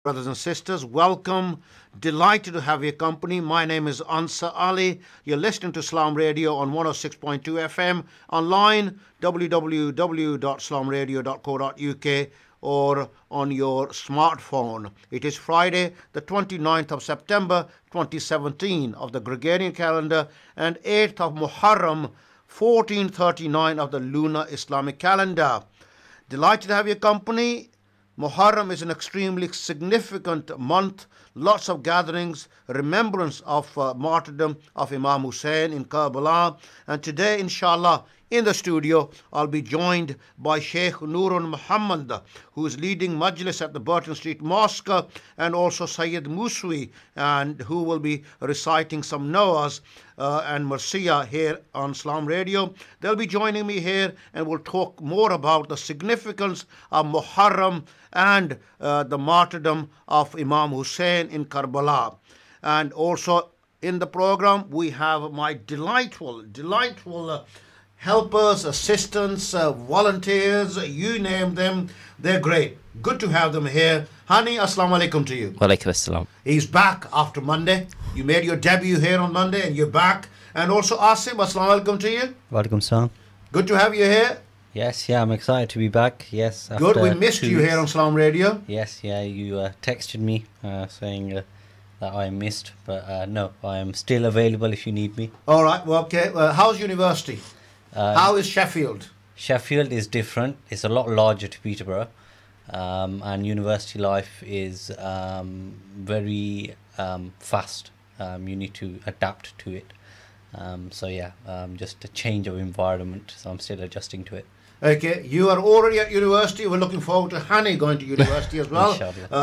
Brothers and sisters, welcome. Delighted to have your company. My name is Ansar Ali. You're listening to Salaam Radio on 106.2 FM, online www.salaamradio.co.uk or on your smartphone. It is Friday, the 29th of September 2017 of the Gregorian calendar and 8th of Muharram 1439 of the lunar Islamic calendar. Delighted to have your company. Muharram is an extremely significant month. Lots of gatherings, remembrance of martyrdom of Imam Hussein in Karbala. And today, inshallah, in the studio, I'll be joined by Sheikh Noorun Muhammad, who is leading Majlis at the Burton Street Mosque, and also Sayyid Muswi, and who will be reciting some Noahs and Marsiya here on Salaam Radio. They'll be joining me here and we'll talk more about the significance of Muharram and the martyrdom of Imam Hussein in Karbala. And also in the program, we have my delightful helpers, assistants, volunteers, you name them, they're great. Good to have them here. Hani, assalamu alaikum to you. Walaikum assalam. He's back after Monday. You made your debut here on Monday and you're back. And also Asim, assalamu alaikum to you. Walaikum assalam. Good to have you here. Yes, I'm excited to be back. Yes. Good, we missed you here on Salaam Radio. Yes, you texted me saying that I missed, but no, I am still available if you need me. All right, well, okay. How's university? How is Sheffield? Sheffield is different. It's a lot larger to Peterborough. And university life is very fast. You need to adapt to it. Just a change of environment. So I'm still adjusting to it. Okay, you are already at university. We're looking forward to Hani going to university as well.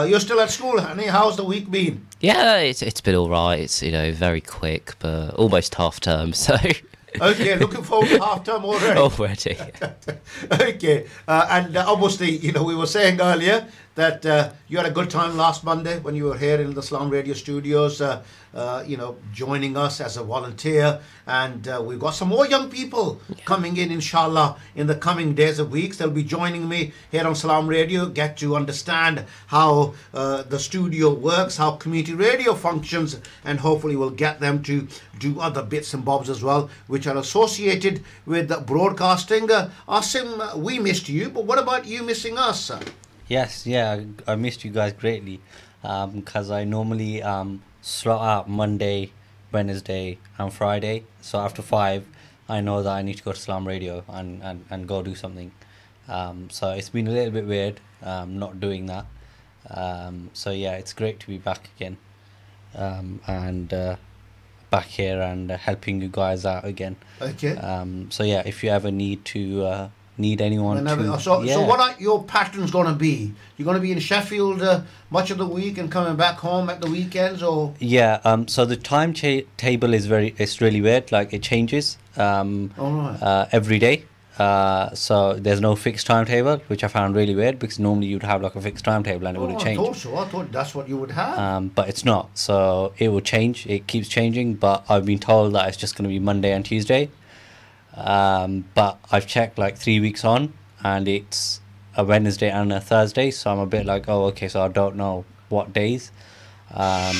You're still at school, Hani. How's the week been? Yeah, it's been all right. It's very quick, but almost half term. So okay, looking forward to half term already. Already. Okay, and obviously, we were saying earlier that you had a good time last Monday when you were here in the Salaam Radio studios, joining us as a volunteer. And we've got some more young people coming in, inshallah, in the coming days and weeks. They'll be joining me here on Salaam Radio, get to understand how the studio works, how community radio functions, and hopefully we'll get them to do other bits and bobs as well, which are associated with broadcasting. Asim, we missed you, but what about you missing us? Yes, I missed you guys greatly because I normally slot out Monday, Wednesday and Friday. So after 5, I know that I need to go to Salaam Radio and go do something. So it's been a little bit weird not doing that. It's great to be back again and back here and helping you guys out again. Okay. If you ever need anyone so what are your patterns going to be? You're going to be in Sheffield much of the week and coming back home at the weekends, or? So the timetable is it's really weird. Like it changes every day. So there's no fixed timetable, which I found really weird because normally you'd have like a fixed timetable and it would change. I thought that's what you would have. But it's not. So it will change. It keeps changing. But I've been told that it's just going to be Monday and Tuesday. But I've checked like 3 weeks on and it's a Wednesday and a Thursday, so I'm a bit like, so I don't know what days. I'm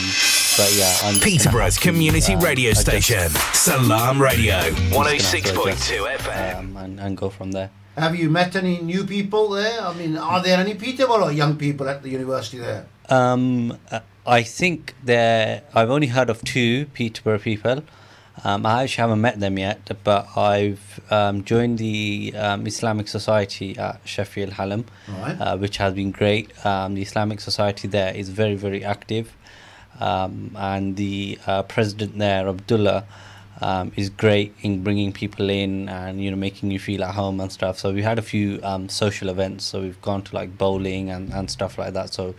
Peterborough's community radio station, Salaam Radio 106.2 FM, and go from there. Have you met any new people there? I mean, are there any Peterborough young people at the university there? I think I've only heard of 2 Peterborough people. I actually haven't met them yet, but I've joined the Islamic Society at Sheffield Hallam, which has been great. The Islamic Society there is very, very active, and the president there, Abdullah, is great in bringing people in and making you feel at home and stuff. So we had a few social events. So we've gone to like bowling and stuff like that. So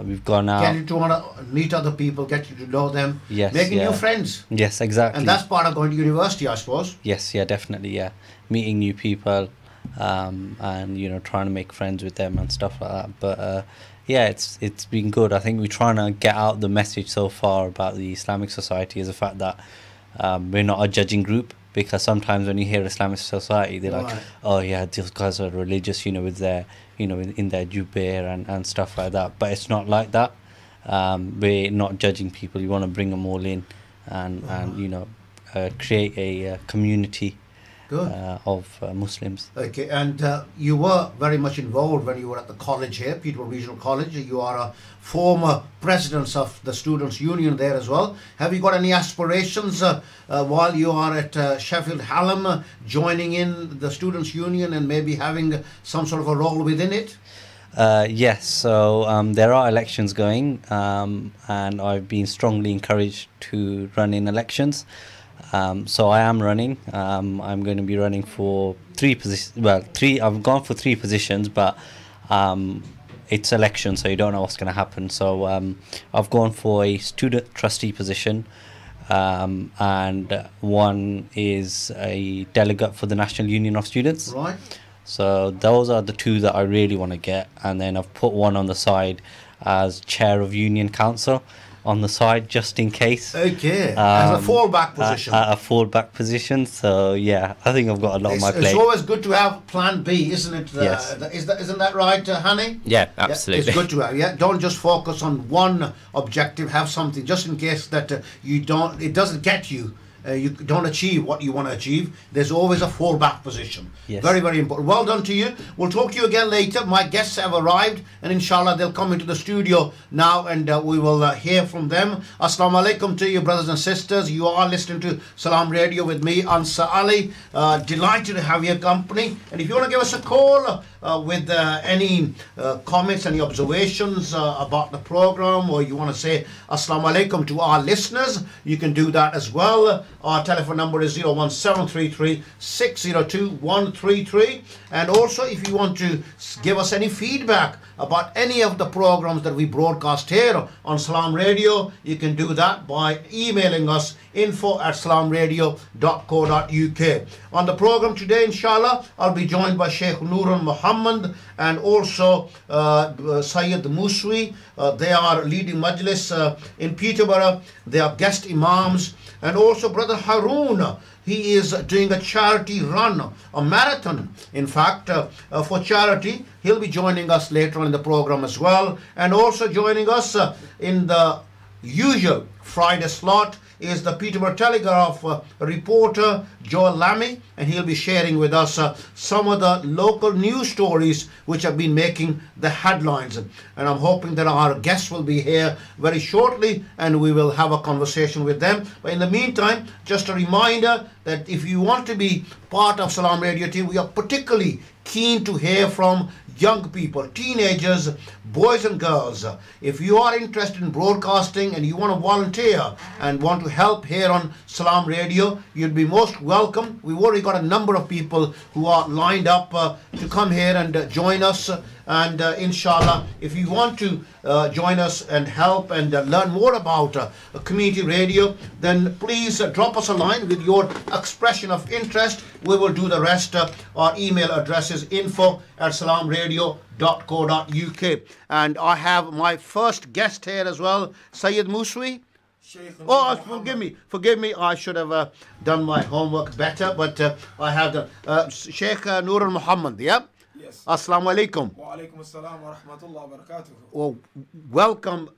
we've gone out. Get you to want to meet other people, get you to know them, making new friends. Yes, exactly. And that's part of going to university, I suppose. Yes, definitely, meeting new people, and trying to make friends with them and stuff like that. But it's been good. I think we're trying to get out the message so far about the Islamic Society is the fact that we're not a judging group. Because sometimes when you hear Islamic Society, they're like, oh yeah, these guys are religious, with their in their jubbeh and stuff like that. But it's not like that. We're not judging people. You want to bring them all in and create a community of Muslims. Okay, and you were very much involved when you were at the college here, Peterborough Regional College. You are a former president of the Students' Union there as well. Have you got any aspirations while you are at Sheffield Hallam, joining in the Students' Union and maybe having some sort of a role within it? Yes, so there are elections going, and I've been strongly encouraged to run in elections. So I am running. I'm going to be running for three positions. Well, I've gone for three positions, but it's election, so you don't know what's going to happen. So I've gone for a student trustee position, and one is a delegate for the National Union of Students. Right. So those are the two that I really want to get, and then I've put one on the side as chair of Union Council on the side just in case. Okay, as a fallback position. A fallback position. So yeah, I think I've got a lot on my plate. It's always good to have Plan B, isn't it? Yes. Isn't that right, Hani? Yeah, absolutely. Yeah, it's good to have. Yeah, don't just focus on one objective. Have something just in case that it doesn't get you. You don't achieve what you want to achieve. There's always a fallback position. Yes. Very, very important. Well done to you. We'll talk to you again later. My guests have arrived, and inshallah they'll come into the studio now, and we will hear from them. Assalamu alaikum to you, brothers and sisters. You are listening to Salaam Radio with me, Ansar Ali. Delighted to have your company. And if you want to give us a call with any comments, any observations about the program, or you want to say Assalamu alaikum to our listeners, you can do that as well. Our telephone number is 01733 602 133. And also, if you want to give us any feedback about any of the programs that we broadcast here on Salaam Radio, you can do that by emailing us info@salamradio.co.uk. On the program today, inshallah, I'll be joined by Sheikh Noorun Muhammad and also Sayyid Muswi. They are leading majlis in Peterborough. They are guest imams. And also Brother Haroon, he is doing a charity run, a marathon, in fact, for charity. He'll be joining us later on in the program as well. And also joining us in the usual Friday slot is the Peterborough Telegraph reporter Joel Lammy, and he'll be sharing with us some of the local news stories which have been making the headlines. And I'm hoping that our guests will be here very shortly and we will have a conversation with them. But in the meantime, just a reminder that if you want to be part of Salaam Radio team, we are particularly keen to hear from young people, teenagers, boys and girls. If you are interested in broadcasting and you want to volunteer and want to help here on Salaam Radio, you'd be most welcome. We've already got a number of people who are lined up to come here and join us. And inshallah, if you want to join us and help and learn more about community radio, then please drop us a line with your expression of interest. We will do the rest. Our email address is info@salamradio.co.uk. And I have my first guest here as well, Sayyid Muswi. Oh, forgive me. I should have done my homework better, but I have done. Sheikh Noorun Muhammad, yeah? Yes. Assalamu alaikum. Wa alaikum assalam wa rahmatullahi wa barakatuh. Well, welcome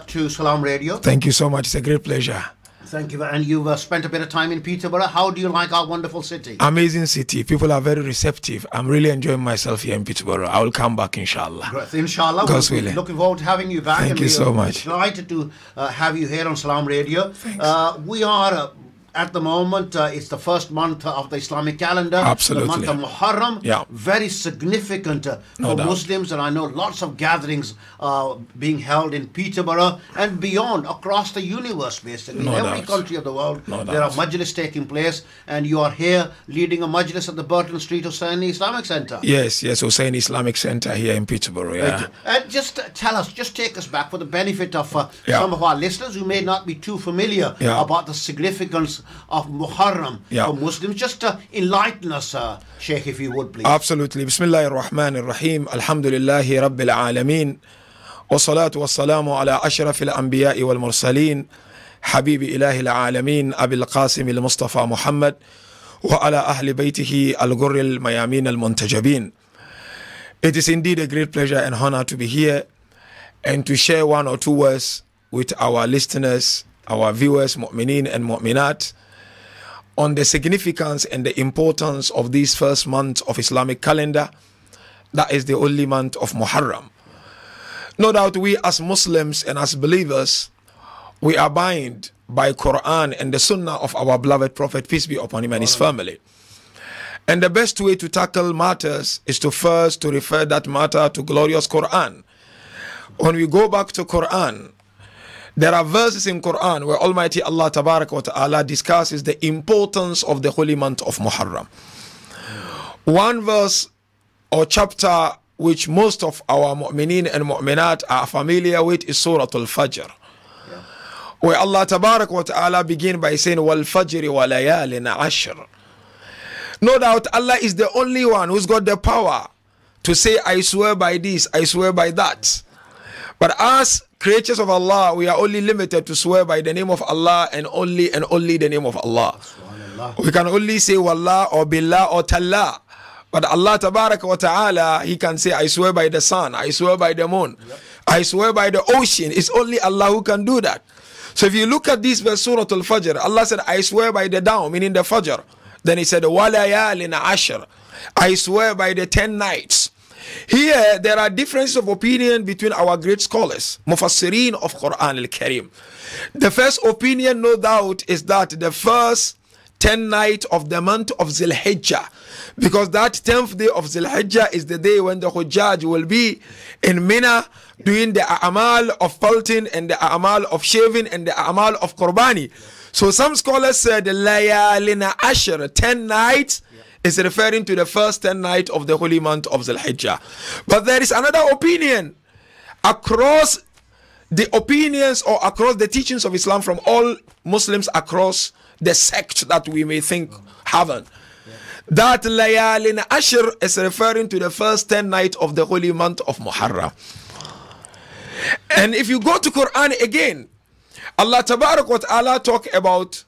to Salaam Radio. Thank you so much. It's a great pleasure. Thank you. And you've spent a bit of time in Peterborough. How do you like our wonderful city? Amazing city. People are very receptive. I'm really enjoying myself here in Peterborough. I will come back, inshallah. Great. Inshallah. God's we're willing. Looking forward to having you back. Thank you so much. Delighted to have you here on Salaam Radio. Thanks. We are... at the moment, it's the first month of the Islamic calendar. Absolutely. The month of Muharram. Yeah. Very significant No for doubt. Muslims. And I know lots of gatherings being held in Peterborough and beyond, across the universe, basically. No In every doubt. country of the world, No there are doubt. majlis taking place. And you are here leading a majlis at the Burton Street Hussaini Islamic Centre. Yes, Hussein Islamic Center here in Peterborough. Yeah. Okay. And just tell us, just take us back for the benefit of Yeah. some of our listeners who may not be too familiar Yeah. about the significance of Muharram Yeah. for Muslims. Just enlighten us, Sheikh, if you would, please. Absolutely. Bismillahir Rahmanir Rahim. Alhamdulillahi Rabbil Alameen. والصلاة والسلام على أشرف الأنبياء والمرسلين حبيب إله العالمين أبي القاسم المصطفى محمد وعلى أهل بيته الغر الميامين المنتجبين It is indeed a great pleasure and honor to be here and to share one or two words with our listeners, our viewers, mu'mineen and mu'minat, on the significance and the importance of this first month of Islamic calendar, that is the only month of Muharram. No doubt we as Muslims and as believers, we are bound by Quran and the Sunnah of our beloved Prophet, peace be upon him and his family. And the best way to tackle matters is to first to refer that matter to glorious Quran. When we go back to Quran, there are verses in Quran where Almighty Allah Tabarak wa Ta'ala discusses the importance of the holy month of Muharram. One verse or chapter which most of our mu'mineen and mu'minat are familiar with is Surah Al-Fajr, where Allah Tabarak wa Ta'ala begin by saying, Wal Fajri wa layalin ashr. No doubt Allah is the only one who's got the power to say, I swear by this, I swear by that. But as creatures of Allah, we are only limited to swear by the name of Allah and only the name of Allah. We can only say Wallah or Billah or Tallah. But Allah Tabaraka wa Ta'ala, He can say, I swear by the sun, I swear by the moon, I swear by the ocean. It's only Allah who can do that. So if you look at this verse, Surah Al-Fajr, Allah said, I swear by the dawn, meaning the Fajr. Then He said, Walayalin ashr, I swear by the 10 nights. Here, there are differences of opinion between our great scholars, Mufassirin of Quran al-Karim. The first opinion, no doubt, is that the first 10 nights of the month of Zil-Hijjah, because that 10th day of Zil-Hijjah is the day when the Hujjaj will be in Mina doing the a'amal of pelting and the a'amal of shaving and the a'amal of Qurbani. So some scholars said Layalina Ashr, 10 nights, is referring to the first 10 nights of the holy month of Zul-Hijjah. But there is another opinion across the opinions or across the teachings of Islam from all Muslims across the sect that we may think haven't. That Layalin Ashr is referring to the first 10 nights of the holy month of Muharram. And if you go to Quran again, Allah Tabarak wa Ta'ala talk about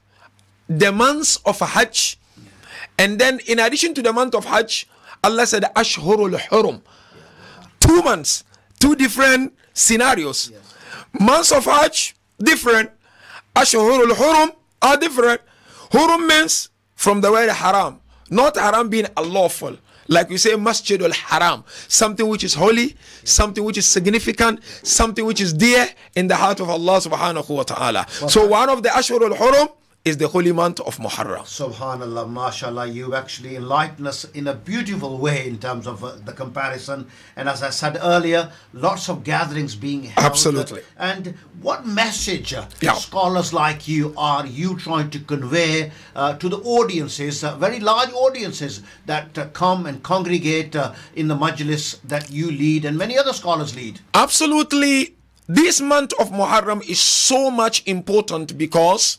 the months of Hajj. And then in addition to the month of Hajj, Allah said Ashhurul Hurum. 2 months, 2 different scenarios. Months of Hajj, different. Ashhurul Hurum are different. Hurum means from the word haram. Not haram being unlawful. Like we say Masjidul Haram. Something which is holy, something which is significant, something which is dear in the heart of Allah subhanahu wa ta'ala. So one of the Ashhurul Hurum is the holy month of Muharram. Subhanallah, mashallah, you actually enlighten us in a beautiful way in terms of the comparison. And as I said earlier, lots of gatherings being held. Absolutely. And what message, scholars like you, are you trying to convey to the audiences, very large audiences that come and congregate in the majlis that you lead and many other scholars lead? Absolutely. This month of Muharram is so much important because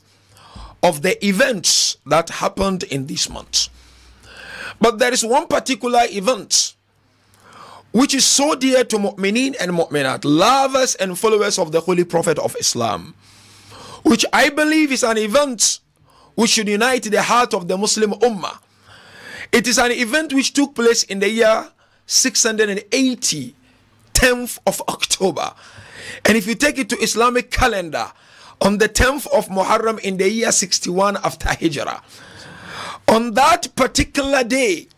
of the events that happened in this month. But there is one particular event which is so dear to mu'mineen and mu'minat, lovers and followers of the Holy Prophet of Islam, which I believe is an event which should unite the heart of the Muslim Ummah. It is an event which took place in the year 680, 10th of October. And if you take it to Islamic calendar, on the 10th of Muharram in the year 61 after Hijrah. On that particular day,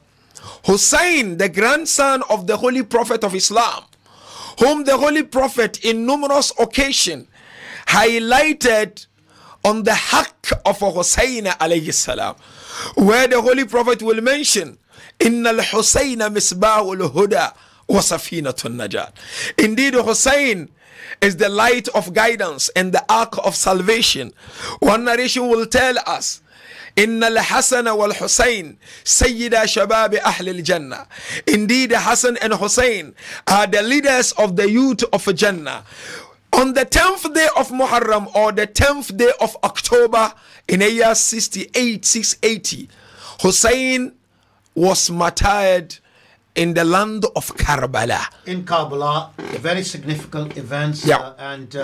Hussein, the grandson of the Holy Prophet of Islam, whom the Holy Prophet in numerous occasions highlighted on the haqq of Hussein alayhi salam, where the Holy Prophet will mention, Inna al-Husayna misbahul huda wa safinatun najat. Indeed, Hussein is the light of guidance and the ark of salvation. One narration will tell us, Inna al-Hasan wal-Husayn Sayyida Shabab Ahl al-Jannah. Indeed, Hassan and Hussein are the leaders of the youth of Jannah. On the 10th day of Muharram, or the 10th day of October in the year 680, Hussein was martyred in the land of Karbala. In Karbala, very significant events. And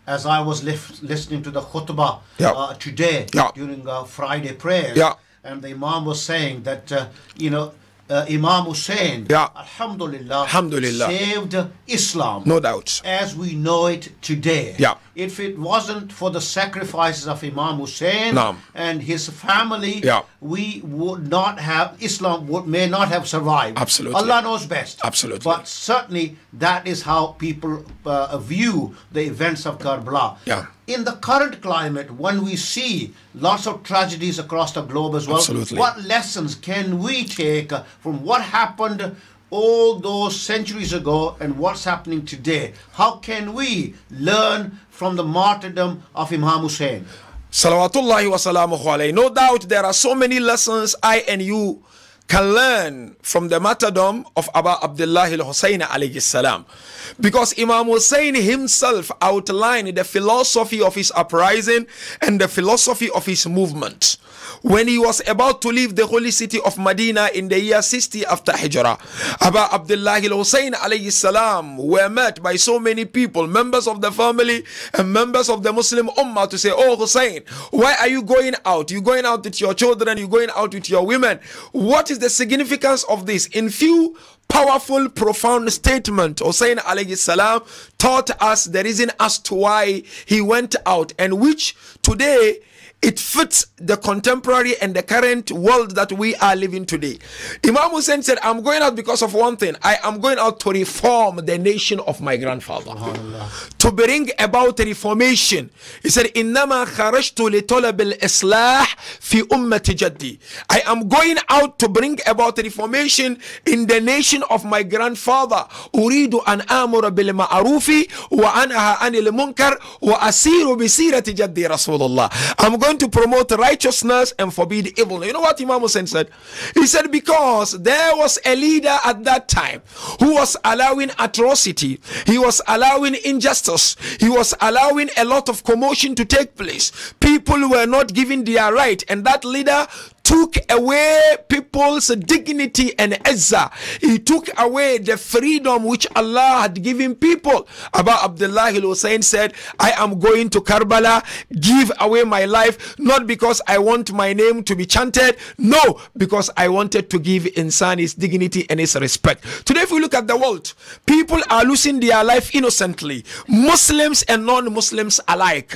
as I was listening to the khutbah today during Friday prayers, and the Imam was saying that, Imam Hussein, Yeah. Alhamdulillah, Alhamdulillah. saved Islam. No doubt. As we know it today. Yeah. If it wasn't for the sacrifices of Imam Hussein Naam. and his family, Yeah. we would not have, may not have survived. Absolutely. Allah knows best. Absolutely. But certainly that is how people view the events of Karbala. Yeah. In the current climate, when we see lots of tragedies across the globe as well, Absolutely. what lessons can we take from what happened all those centuries ago and what's happening today? How can we learn from the martyrdom of Imam Hussein? Salawatullahi wa salamuhu alayhi. No doubt there are so many lessons I and you can learn from the martyrdom of Abu Abdullah al-Hussein alayhi salam. Because Imam Hussein himself outlined the philosophy of his uprising and the philosophy of his movement. When he was about to leave the holy city of Medina in the year 60 after Hijrah, Abu Abdullah al-Hussein alayhi salam were met by so many people, members of the family and members of the Muslim Ummah, to say, "Oh Hussein, why are you going out? You're going out with your children, you're going out with your women. What is the significance of this?" In few powerful, profound statement, Hussein alayhi salam taught us the reason as to why he went out, and which today it fits the contemporary and the current world that we are living today. Imam Hussein said, "I'm going out because of one thing. I am going out to reform the nation of my grandfather, to bring about reformation." He said, "Innama kharajtu li talab al-islah fi ummati jaddi." I am going out to bring about reformation in the nation of my grandfather. Uridu an amura bil ma'rufi wa anha anil munkar wa asiru bi sirati jaddi Rasulullah. I'm going to promote righteousness and forbid evil. You know what Imam Hussein said? He said, because there was a leader at that time who was allowing atrocity, he was allowing injustice, he was allowing a lot of commotion to take place. People were not given their right, and that leader took away people's dignity and izzah. He took away the freedom which Allah had given people. Abu Abdullah al-Hussein said, "I am going to Karbala, give away my life, not because I want my name to be chanted, no, because I wanted to give insan his dignity and his respect." Today, if we look at the world, people are losing their life innocently, Muslims and non-Muslims alike.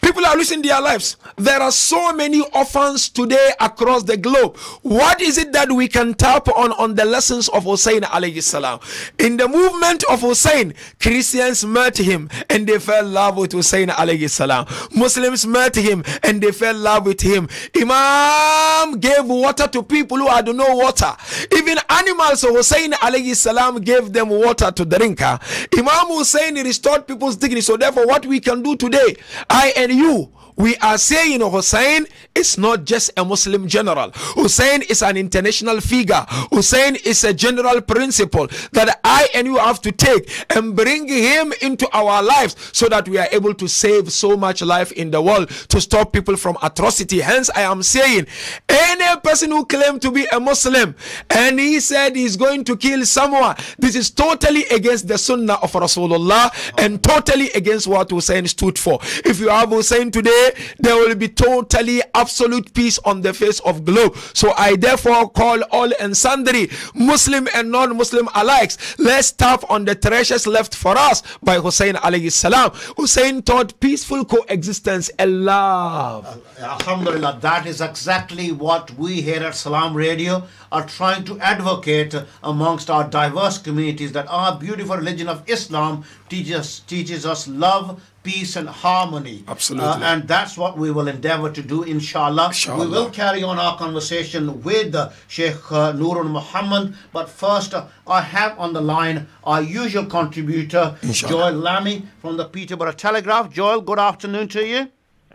People are losing their lives. There are so many orphans today across the globe. What is it that we can tap on the lessons of Hussein alayhi salam? In the movement of Hussein, Christians met him and they fell in love with Hussein alayhi salam. Muslims met him and they fell in love with him. Imam gave water to people who had no water. Even animals, Hussein alayhi salam gave them water to drink. Imam Hussein restored people's dignity. So therefore, what we can do today, I and you, we are saying Hussein is not just a Muslim general. Hussein is an international figure. Hussein is a general principle that I and you have to take and bring him into our lives so that we are able to save so much life in the world, to stop people from atrocity. Hence, I am saying any person who claims to be a Muslim and he said he's going to kill someone, this is totally against the Sunnah of Rasulullah and totally against what Hussein stood for. If you have Hussein today, there will be totally absolute peace on the face of globe. So I therefore call all and sundry, Muslim and non-Muslim alike, let's tap on the treasures left for us by Hussein alayhi salam. Hussein taught peaceful coexistence and love. Alhamdulillah, that is exactly what we here at Salaam Radio are trying to advocate amongst our diverse communities, that our beautiful religion of Islam teaches us love, peace and harmony. Absolutely. And that's what we will endeavor to do, inshallah. We will carry on our conversation with Sheikh Nurul Muhammad, but first I have on the line our usual contributor, Joel Lamy from the Peterborough Telegraph. Joel, good afternoon to you.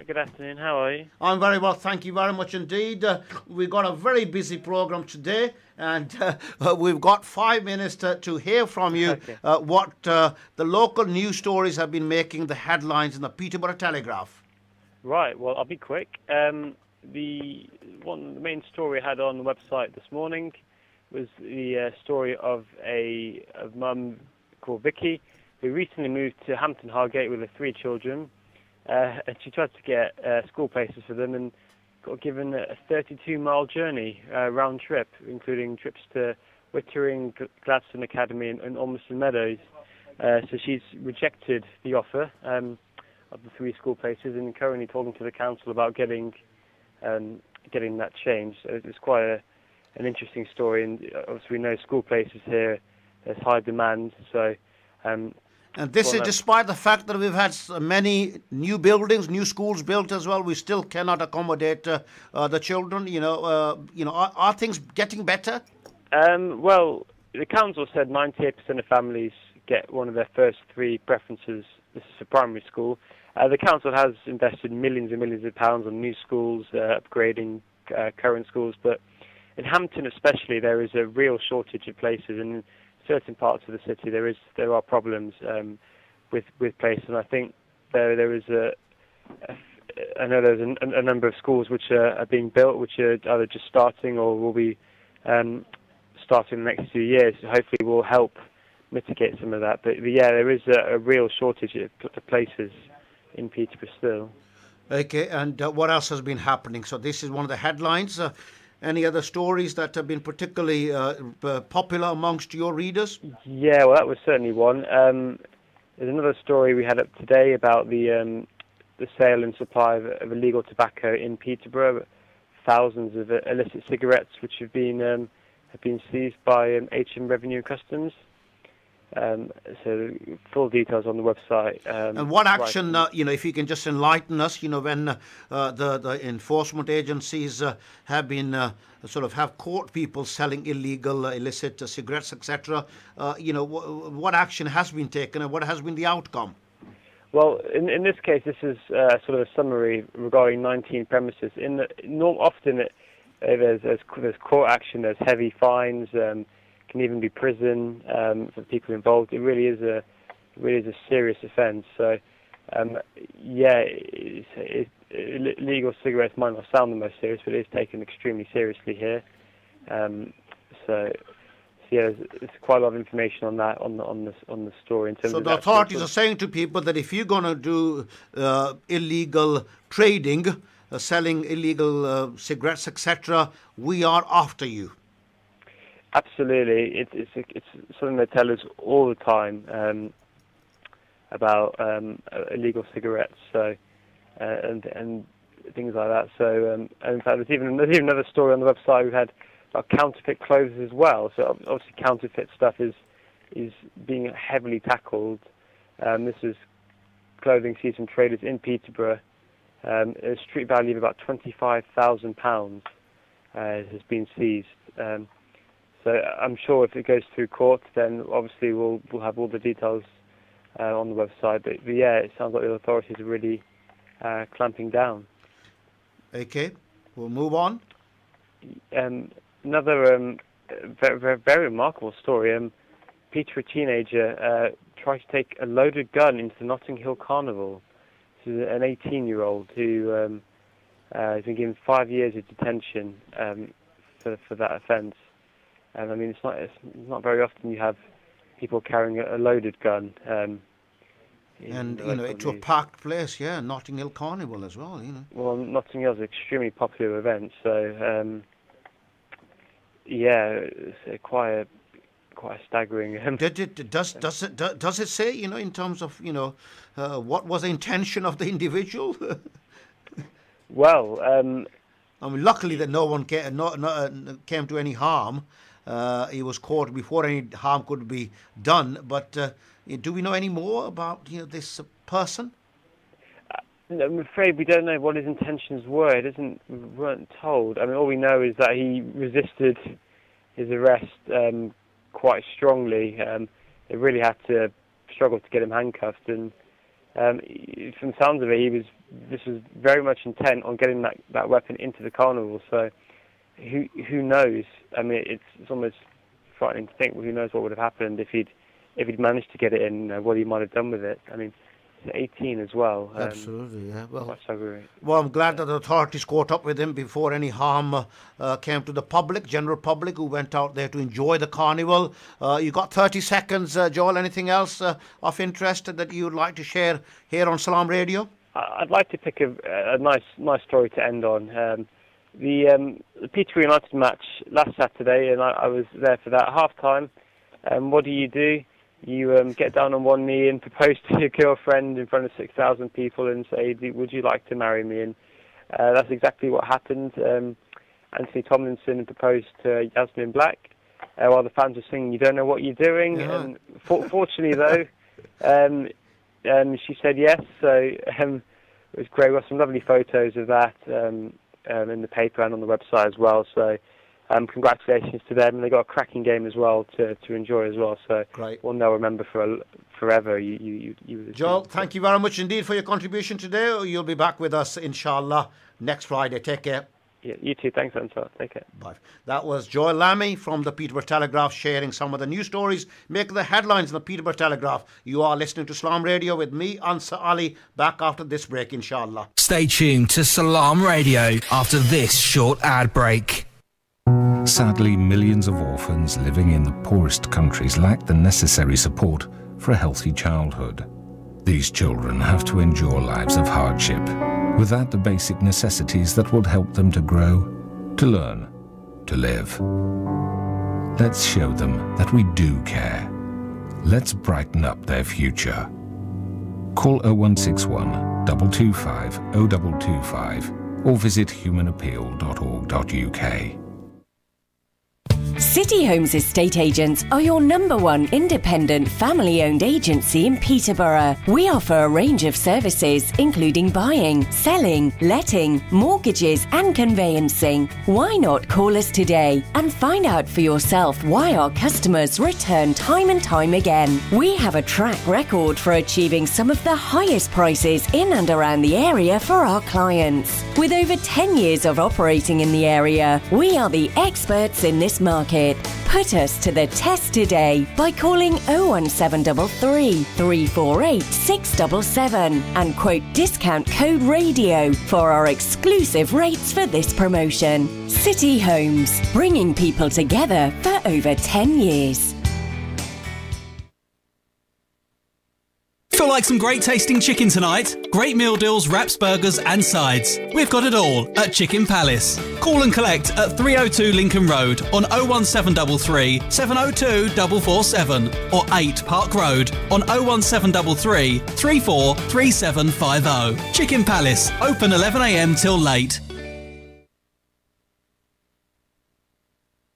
Good afternoon, how are you? I'm very well, thank you very much indeed. We've got a very busy program today, and we've got 5 minutes to hear from you. Okay. What the local news stories have been making the headlines in the Peterborough Telegraph. Right, well, I'll be quick. The main story I had on the website this morning was the story of a mum called Vicky, who recently moved to Hampton Hargate with her 3 children. And she tried to get school places for them and got given a 32-mile journey round trip, including trips to Wittering, Gladstone Academy, and Ormiston Meadows. So she's rejected the offer of the 3 school places, and currently talking to the council about getting that changed. So it's quite an interesting story, and obviously we know school places here, there's high demand. So. And this is despite the fact that we've had many new buildings, new schools built as well. We still cannot accommodate the children. Are things getting better? Well, the council said 98% of families get one of their first 3 preferences. This is for primary school. The council has invested millions and millions of pounds on new schools, upgrading current schools. But in Hampton especially, there is a real shortage of places, and certain parts of the city there are problems with places, and I think there is I know there's a number of schools which are being built, which are either just starting or will be starting in the next few years. Hopefully will help mitigate some of that, but yeah, there is a real shortage of places in Peterborough still. Okay, and what else has been happening? So this is one of the headlines. Any other stories that have been particularly popular amongst your readers? Yeah, well, that was certainly one. There's another story we had up today about the sale and supply of illegal tobacco in Peterborough. Thousands of illicit cigarettes which have been seized by HM Revenue and Customs. So full details on the website. And what action, if you can just enlighten us, when the enforcement agencies have been have caught people selling illegal, illicit cigarettes, etc. What action has been taken and what has been the outcome? Well, in this case, this is sort of a summary regarding 19 premises. Often there's court action, there's heavy fines. Can even be prison for people involved. It really is a serious offence. So, illegal cigarettes might not sound the most serious, but it is taken extremely seriously here. There's quite a lot of information on that on the story. In terms so of the authorities are saying to people that if you're going to do illegal trading, selling illegal cigarettes, etc., we are after you. Absolutely, it's something they tell us all the time about illegal cigarettes, so and things like that. So, in fact, there's even another story on the website. We've had about counterfeit clothes as well. So obviously, counterfeit stuff is being heavily tackled. This is clothing seized from traders in Peterborough. A street value of about £25,000 has been seized. So I'm sure if it goes through court, then obviously we'll have all the details on the website. But yeah, it sounds like the authorities are really clamping down. Okay, we'll move on. Another very, very remarkable story. Peter, a teenager, tried to take a loaded gun into the Notting Hill Carnival. This is an 18-year-old who has been given 5 years of detention for that offence. I mean, it's not very often you have people carrying a loaded gun. And to a packed place, yeah, Notting Hill Carnival as well, Well, Notting Hill is an extremely popular event, so it's quite a staggering. Does it say, in terms of what was the intention of the individual? Well, I mean, luckily that no one came to any harm. He was caught before any harm could be done. But do we know any more about this person? I'm afraid we don't know what his intentions were. We weren't told. I mean, all we know is that he resisted his arrest quite strongly. They really had to struggle to get him handcuffed, and from the sounds of it, this was very much intent on getting that weapon into the carnival. So who knows? I mean, it's almost frightening to think. Well, who knows what would have happened if he'd managed to get it in? What he might have done with it. I mean, he's 18 as well. Absolutely, yeah. Well, I'm glad that the authorities caught up with him before any harm came to the public, general public, who went out there to enjoy the carnival. You got 30 seconds, Joel. Anything else of interest that you'd like to share here on Salaam Radio? I'd like to pick a nice story to end on. the Peterborough United match last Saturday, and I was there for that half-time. What do? You get down on one knee and propose to your girlfriend in front of 6,000 people and say, would you like to marry me? And that's exactly what happened. Anthony Tomlinson proposed to Yasmin Black while the fans were singing, "You Don't Know What You're Doing." Yeah. And fortunately, though, she said yes. So it was great. We got some lovely photos of that in the paper and on the website as well. So congratulations to them. And they got a cracking game as well to enjoy as well. So Great. one they'll remember for forever. Joel, thank you very much indeed for your contribution today. You'll be back with us, inshallah, next Friday. Take care. Yeah, you too. Thanks, Ansar. Take care. Bye. That was Joel Lammy from the Peterborough Telegraph sharing some of the news stories making the headlines in the Peterborough Telegraph. You are listening to Salaam Radio with me, Ansar Ali, back after this break, inshallah. Stay tuned to Salaam Radio after this short ad break. Sadly, millions of orphans living in the poorest countries lack the necessary support for a healthy childhood. These children have to endure lives of hardship without the basic necessities that would help them to grow, to learn, to live. Let's show them that we do care. Let's brighten up their future. Call 0161 225 0225 or visit humanappeal.org.uk. City Homes Estate Agents are your #1 independent family-owned agency in Peterborough. We offer a range of services including buying, selling, letting, mortgages and conveyancing. Why not call us today and find out for yourself why our customers return time and time again. We have a track record for achieving some of the highest prices in and around the area for our clients. With over 10 years of operating in the area, we are the experts in this market. Put us to the test today by calling 01733 348 677 and quote discount code RADIO for our exclusive rates for this promotion. City Homes, bringing people together for over 10 years. Feel like some great tasting chicken tonight? Great meal deals, wraps, burgers and sides. We've got it all at Chicken Palace. Call and collect at 302 Lincoln Road on 01733 702 447 or 8 Park Road on 01733 343750. Chicken Palace, open 11 a.m. till late.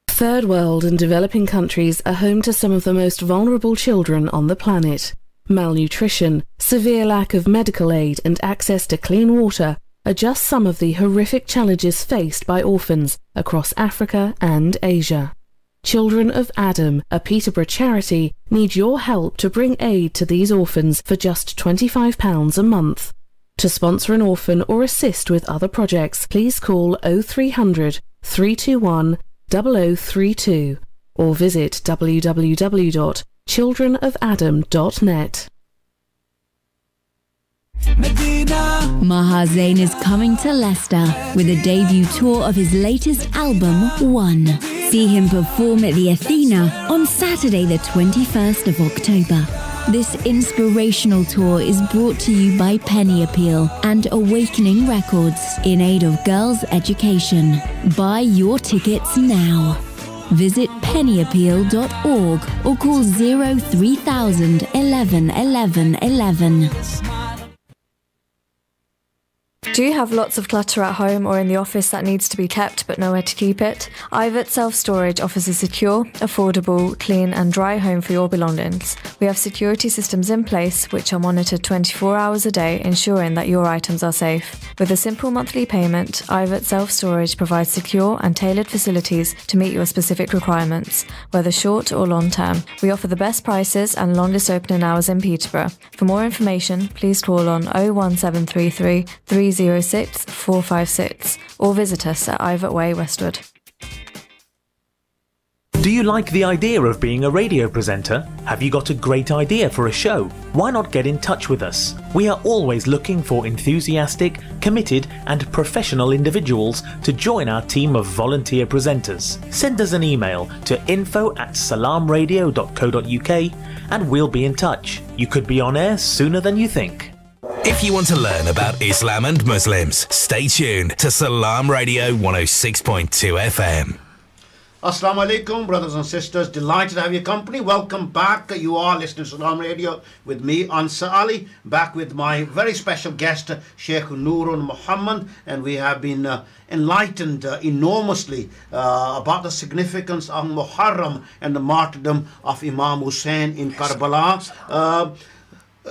Third world and developing countries are home to some of the most vulnerable children on the planet. Malnutrition, severe lack of medical aid and access to clean water are just some of the horrific challenges faced by orphans across Africa and Asia. Children of Adam, a Peterborough charity, need your help to bring aid to these orphans for just £25 a month. To sponsor an orphan or assist with other projects, please call 0300 321 0032 or visit www.childrenofadam.net. Maha Zain is coming to Leicester with a debut tour of his latest album, One. See him perform at the Athena on Saturday the 21st of October. This inspirational tour is brought to you by Penny Appeal and Awakening Records in aid of girls' education. Buy your tickets now. Visit pennyappeal.org or call 03000 11 11 11. Do you have lots of clutter at home or in the office that needs to be kept but nowhere to keep it? Ivet Self-Storage offers a secure, affordable, clean and dry home for your belongings. We have security systems in place which are monitored 24 hours a day, ensuring that your items are safe. With a simple monthly payment, Ivet Self-Storage provides secure and tailored facilities to meet your specific requirements, whether short or long term. We offer the best prices and longest opening hours in Peterborough. For more information, please call on 01733 306 456 or visit us at Ivet Way, Westwood. Do you like the idea of being a radio presenter? Have you got a great idea for a show? Why not get in touch with us? We are always looking for enthusiastic, committed and professional individuals to join our team of volunteer presenters. Send us an email to info@salamradio.co.uk and we'll be in touch. You could be on air sooner than you think. If you want to learn about Islam and Muslims, stay tuned to Salaam Radio 106.2 FM. Assalamu alaikum, brothers and sisters. Delighted to have your company. Welcome back. You are listening to Salaam Radio with me, Ansar Ali, back with my very special guest, Sheikh Noorun Muhammad, and we have been enlightened enormously about the significance of Muharram and the martyrdom of Imam Hussein in Karbala.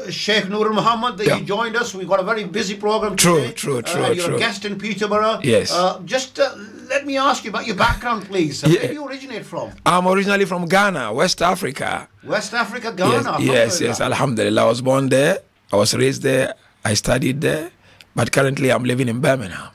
Sheikh Noorun Muhammad, you joined us. We've got a very busy program today. True. You're a guest in Peterborough. Yes. Just let me ask you about your background, please. Where do you originate from? I'm originally from Ghana, West Africa. West Africa, Ghana? Yes, Alhamdulillah. I was born there. I was raised there. I studied there. But currently I'm living in Birmingham.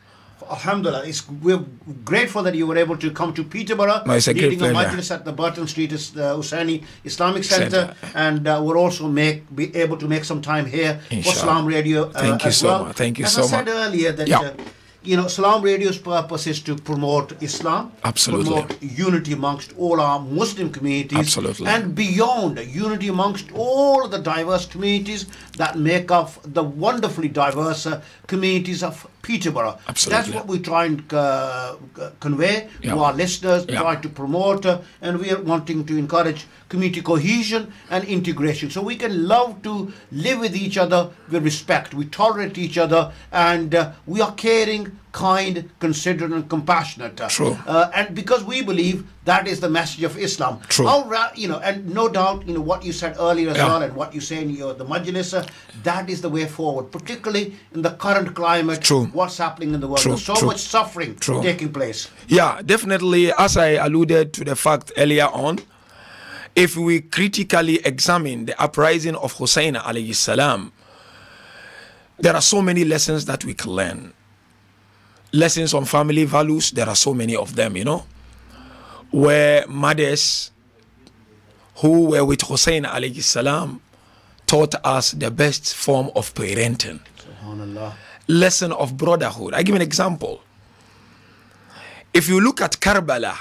Alhamdulillah, we're grateful that you were able to come to Peterborough, it's a great leading a pleasure. majlis at the Burton Street Husseini Islamic Center, and we'll also be able to make some time here for Salaam Radio. Thank you so much. Thank you so much. As I said earlier, that Salaam Radio's purpose is to promote Islam, promote unity amongst all our Muslim communities, and beyond, unity amongst all the diverse communities that make up the wonderfully diverse communities of Peterborough. That's what we try and convey to our listeners, try to promote, and we are wanting to encourage community cohesion and integration. So we can love to live with each other with respect. We tolerate each other, and we are caring, kind, considerate, and compassionate. True. And because we believe that is the message of Islam. True. And no doubt, what you said earlier as well, and what you say in the Majlis, that is the way forward, particularly in the current climate. True. What's happening in the world. There's so much suffering taking place. Yeah, definitely. As I alluded to the fact earlier on, if we critically examine the uprising of Hussein alayhi salam, there are so many lessons that we can learn. Lessons on family values, there are so many of them, where mothers who were with Hussein alayhi salam taught us the best form of parenting. Subhanallah. Lesson of brotherhood. I give an example. If you look at Karbala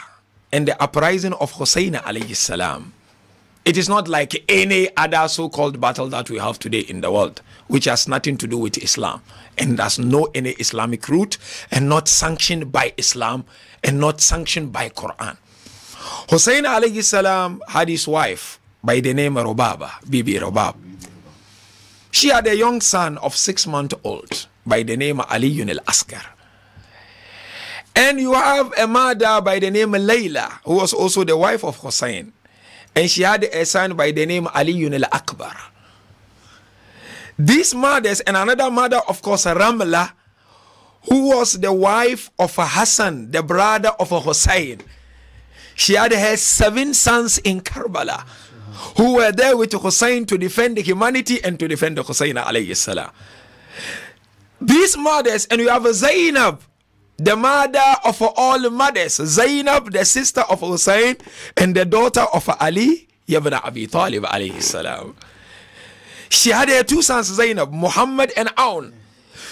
and the uprising of Hussein alayhi salam, it is not like any other so-called battle that we have today in the world, which has nothing to do with Islam and does no any Islamic root and not sanctioned by Islam and not sanctioned by Quran. Hussein alayhi salam had his wife by the name of Robaba, Bibi Robab. She had a young son of 6 months old by the name of Ali al-Asghar. And you have a mother by the name of Layla, who was also the wife of Hussein. And she had a son by the name Ali al-Akbar. These mothers, and another mother, of course, Ramla, who was the wife of Hassan, the brother of Hussein. She had her 7 sons in Karbala, who were there with Hussein to defend humanity and to defend Hussein alayhi salam. These mothers, and you have Zainab, the mother of all mothers, Zainab, the sister of Hussein, and the daughter of Ali ibn Abi Talib alayhi salam. She had her 2 sons, Zainab, Muhammad and Aun.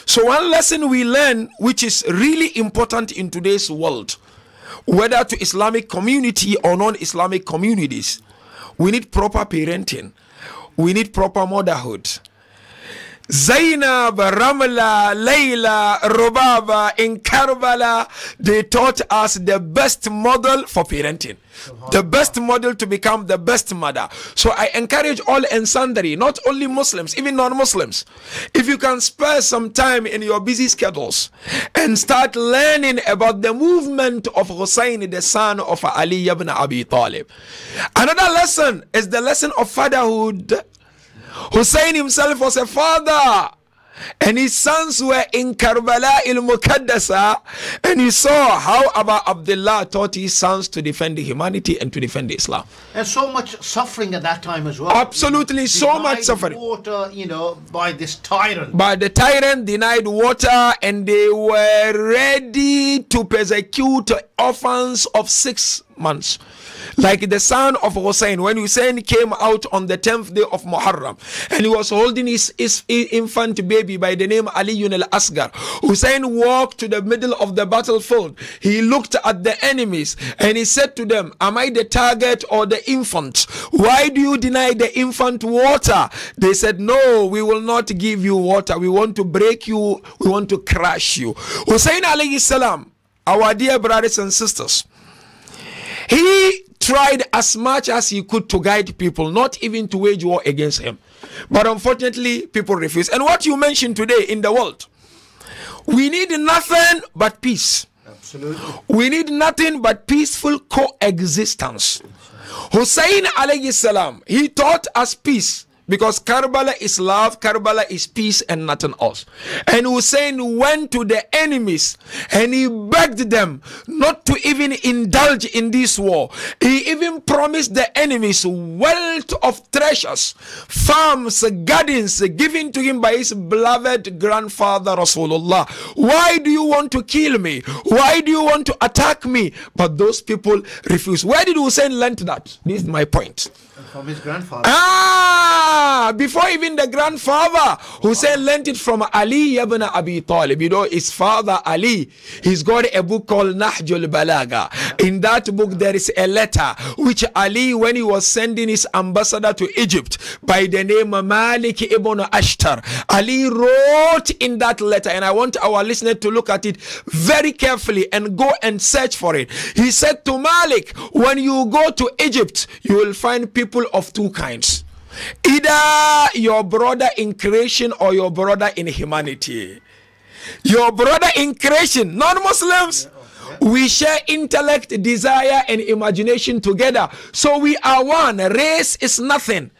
So one lesson we learn, which is really important in today's world, whether to Islamic community or non-Islamic communities, we need proper parenting. We need proper motherhood. Zainab, Ramla, Layla, Robaba in Karbala, they taught us the best model for parenting, the best model to become the best mother. So I encourage all and sundry, not only Muslims, even non-Muslims, if you can spare some time in your busy schedules and start learning about the movement of Hussein, the son of Ali ibn Abi Talib. Another lesson is the lesson of fatherhood. Hussein himself was a father, and his sons were in Karbala al-Mukaddasa, and he saw how Abu Abdullah taught his sons to defend humanity and to defend Islam. And so much suffering at that time as well. Absolutely, so much suffering. Water, by this tyrant. By the tyrant, denied water, and they were ready to persecute orphans of 6 months. Like the son of Hussein, when Hussein came out on the 10th day of Muharram, and he was holding his infant baby by the name Ali al-Asghar. Hussein walked to the middle of the battlefield. He looked at the enemies and he said to them, am I the target or the infant? Why do you deny the infant water? They said, no, we will not give you water. We want to break you. We want to crush you. Hussein alayhi salam, our dear brothers and sisters, he tried as much as he could to guide people, not even to wage war against him. But unfortunately, people refuse. And what you mentioned today in the world, we need nothing but peace. Absolutely. We need nothing but peaceful coexistence. Hussein alayhi salam, he taught us peace. Because Karbala is love, Karbala is peace and nothing else. And Hussein went to the enemies and he begged them not to even indulge in this war. He even promised the enemies wealth of treasures, farms, gardens given to him by his beloved grandfather Rasulullah. Why do you want to kill me? Why do you want to attack me? But those people refused. Where did Hussein learn that? This is my point. From his grandfather. Before even the grandfather, Hussein learned it from Ali ibn Abi Talib. You know, his father Ali, he's got a book called Nahjul Balaga. In that book, there is a letter which Ali, when he was sending his ambassador to Egypt by the name Malik ibn Ashtar, Ali wrote in that letter, and I want our listener to look at it very carefully and go and search for it. He said to Malik, when you go to Egypt, you will find people of two kinds. Either your brother in creation or your brother in humanity. Your brother in creation, non-Muslims, we share intellect, desire and imagination together. So we are one. Race is nothing.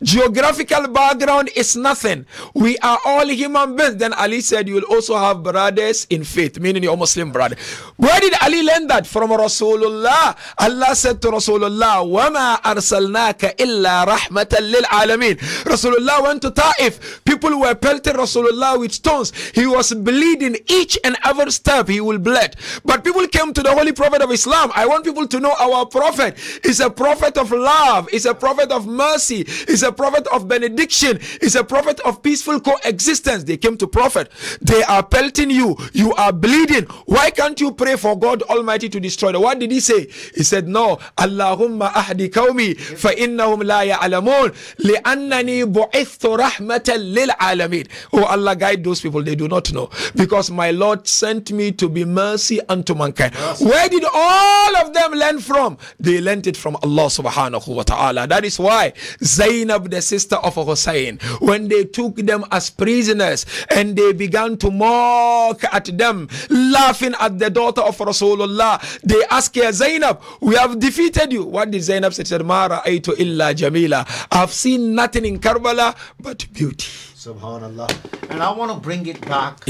Geographical background is nothing. We are all human beings. Then Ali said, you will also have brothers in faith, meaning your Muslim brother. Where did Ali learn that? From Rasulullah. Allah said to Rasulullah, وَمَا أَرْسَلْنَاكَ إِلَّا رَحْمَةً لِلْعَالَمِينَ. Rasulullah went to Ta'if. People were pelting Rasulullah with stones. He was bleeding each and every step. He will bleed. But people came to the Holy Prophet of Islam. I want people to know our Prophet is a prophet of love, is a prophet of mercy, is a prophet of benediction, is a prophet of peaceful coexistence. They came to Prophet. They are pelting you. You are bleeding. Why can't you pray for God Almighty to destroy them? What did he say? He said, no. Allahumma ahdi qawmi fa innahum la ya'lamun li'annani bu'ithtu rahmatan lil alamin. Oh Allah, guide those people. They do not know. Because my Lord sent me to be mercy unto mankind. Where did all of them learn from? They learned it from Allah subhanahu wa ta'ala. That is why Zainab, the sister of Hussein, when they took them as prisoners and they began to mock at them, laughing at the daughter of Rasulullah, they asked her, Zainab, we have defeated you. What did Zainab say? She said, Ma ra'aytu illa jamila. I've seen nothing in Karbala but beauty. Subhanallah. And I want to bring it back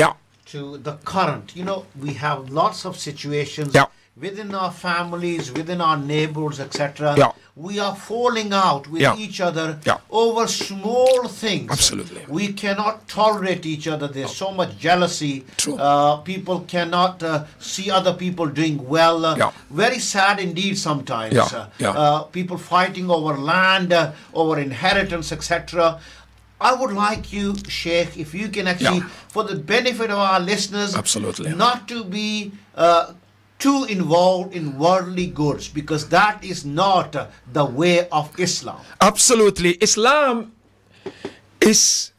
to the current. You know, we have lots of situations within our families, within our neighborhoods, etc. We are falling out with each other over small things. Absolutely. We cannot tolerate each other. There's so much jealousy. True. People cannot see other people doing well. Very sad indeed sometimes. People fighting over land, over inheritance, etc. I would like you, Sheikh, if you can actually, for the benefit of our listeners, not to be too involved in worldly goods, because that is not the way of Islam. Absolutely. Islam is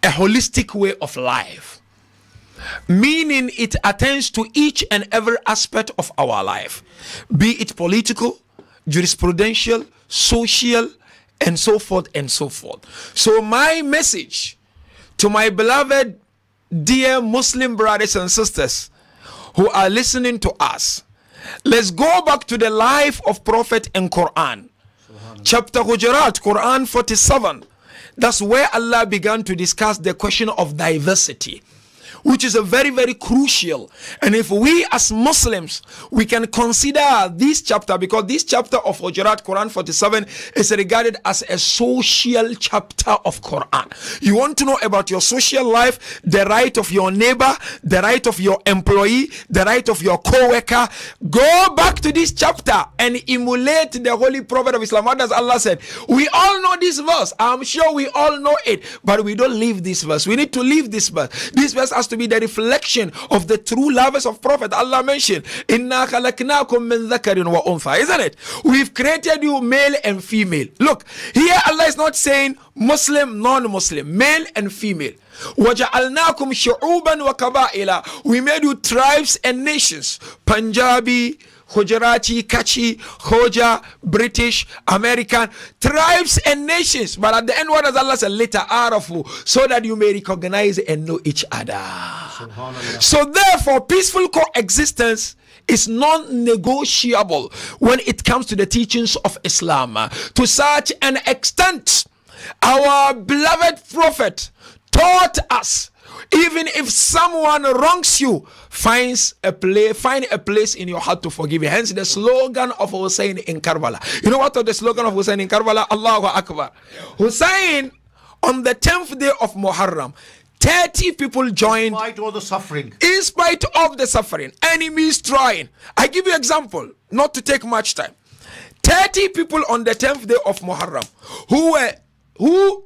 a holistic way of life, meaning it attends to each and every aspect of our life, be it political, jurisprudential, social, and so forth and so forth. So my message to my beloved, dear Muslim brothers and sisters who are listening to us, let's go back to the life of Prophet and Quran. Chapter Hujurat, Quran 47. That's where Allah began to discuss the question of diversity. which is a very, very crucial. And if we as Muslims, we can consider this chapter, because this chapter of Hujurat, Quran 47, is regarded as a social chapter of Quran. You want to know about your social life, the right of your neighbor, the right of your employee, the right of your co-worker, go back to this chapter and emulate the Holy Prophet of Islam. What does Allah say? We all know this verse. I'm sure we all know it, but we don't live this verse. We need to live this verse. This verse has to be the reflection of the true lovers of Prophet. Allah mentioned, Inna khalaqnakum min dhakarin wa untha, isn't it? We've created you male and female. Look, here Allah is not saying Muslim, non-Muslim, male and female. وَجَعَلْنَاكُمْ شُعُوبًا وَكَبَائِلًا. We made you tribes and nations. Punjabi, Gujarati, Kachi, Khoja, British, American, tribes and nations. But at the end, what does Allah say? Later, Arafu, so that you may recognize and know each other. So therefore, peaceful coexistence is non-negotiable when it comes to the teachings of Islam. To such an extent, our beloved Prophet taught us, even if someone wrongs you, find a place in your heart to forgive. Hence the slogan of Hussein in Karbala. You know what was the slogan of Hussein in Karbala? Allahu Akbar. Hussein, on the 10th day of Muharram, 30 people joined. In spite of the suffering. In spite of the suffering. Enemies trying. I give you example, not to take much time. 30 people on the 10th day of Muharram who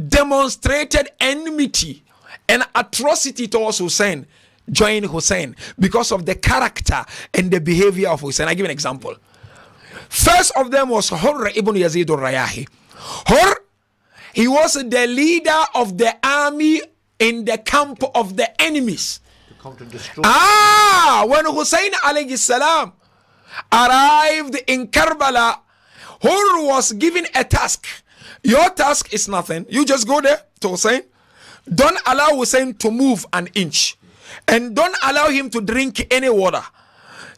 demonstrated enmity and atrocity towards Hussein, joined Hussein because of the character and the behavior of Hussein. I give an example. First of them was Hurr ibn Yazid al-Rayahi. Hurr, he was the leader of the army in the camp of the enemies. When Hussein alayhi salam arrived in Karbala, Hurr was given a task. Your task is nothing. You just go there to Hussein. Don't allow Hussein to move an inch. And don't allow him to drink any water.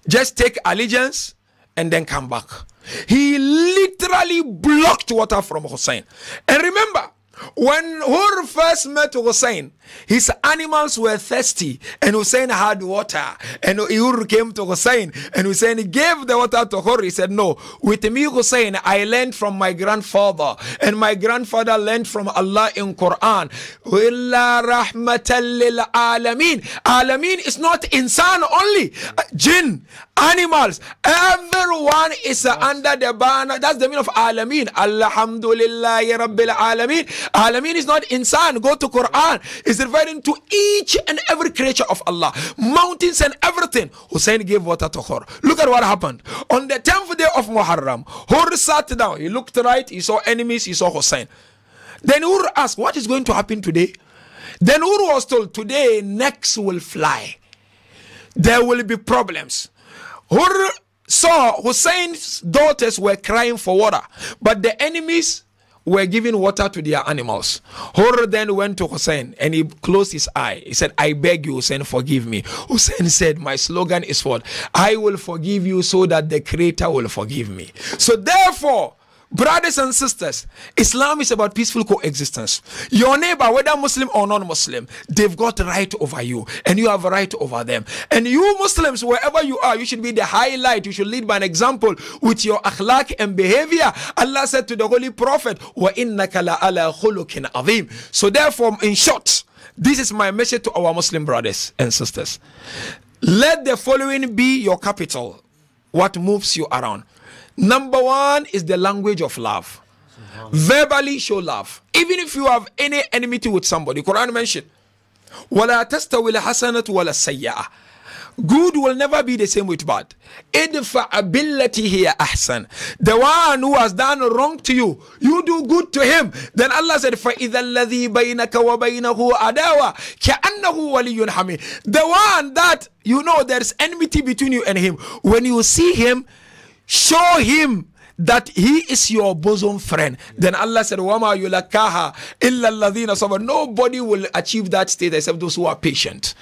Just take allegiance and then come back. He literally blocked water from Hussein. And remember, when Hur first met Hussein, his animals were thirsty and Hussein had water. And Hur came to Hussein and Hussein gave the water to Hur. He said, no, with me Hussein, I learned from my grandfather and my grandfather learned from Allah in Quran. Illa rahmatan lil alameen. Alameen is not insan only. Jinn, animals, everyone is under the banner. That's the meaning of alameen. Alhamdulillahi rabbil alameen. Alameen is not insan. Go to Quran. It's referring to each and every creature of Allah. Mountains and everything. Hussein gave water to Hur. Look at what happened. On the 10th day of Muharram, Hur sat down. He looked right. He saw enemies. He saw Hussein. Then Hur asked, what is going to happen today? Then Hur was told, today necks will fly. There will be problems. Hur saw Hussein's daughters were crying for water, but the enemies were giving water to their animals. Hur then went to Hussein and he closed his eye. He said, I beg you, Hussein, forgive me. Hussein said, my slogan is what? I will forgive you so that the Creator will forgive me. So therefore, brothers and sisters, Islam is about peaceful coexistence. Your neighbor, whether Muslim or non-Muslim, they've got right over you and you have a right over them. And you Muslims, wherever you are, you should be the highlight. You should lead by an example with your akhlaq and behavior. Allah said to the Holy Prophet, وَإِنَّكَ لَعَلَى خُلُقٍ عَظِيمٍ. So therefore, in short, this is my message to our Muslim brothers and sisters. Let the following be your capital, what moves you around. Number one is the language of love. Verbally show love. Even if you have any enmity with somebody, Quran mentioned, وَلَا تَسْتَوِي الْحَسَنَةُ وَلَا السَّيِّئَةُ. Good will never be the same with bad. إِدْفَعْ بِالَّتِي هِيَ أَحْسَنُ. The one who has done wrong to you, you do good to him. Then Allah said, فَإِذَا الَّذِي بَيْنَكَ وَبَيْنَهُ عَدَاوَةٌ كَأَنَّهُ وَلِيٌّ حَمِيمٌ. The one that you know there's enmity between you and him, when you see him, show him that he is your bosom friend. Then Allah said, وَمَا يُلَكَّاهَا إِلَّا الَّذِينَ صَبَرُوا. Nobody will achieve that state except those who are patient.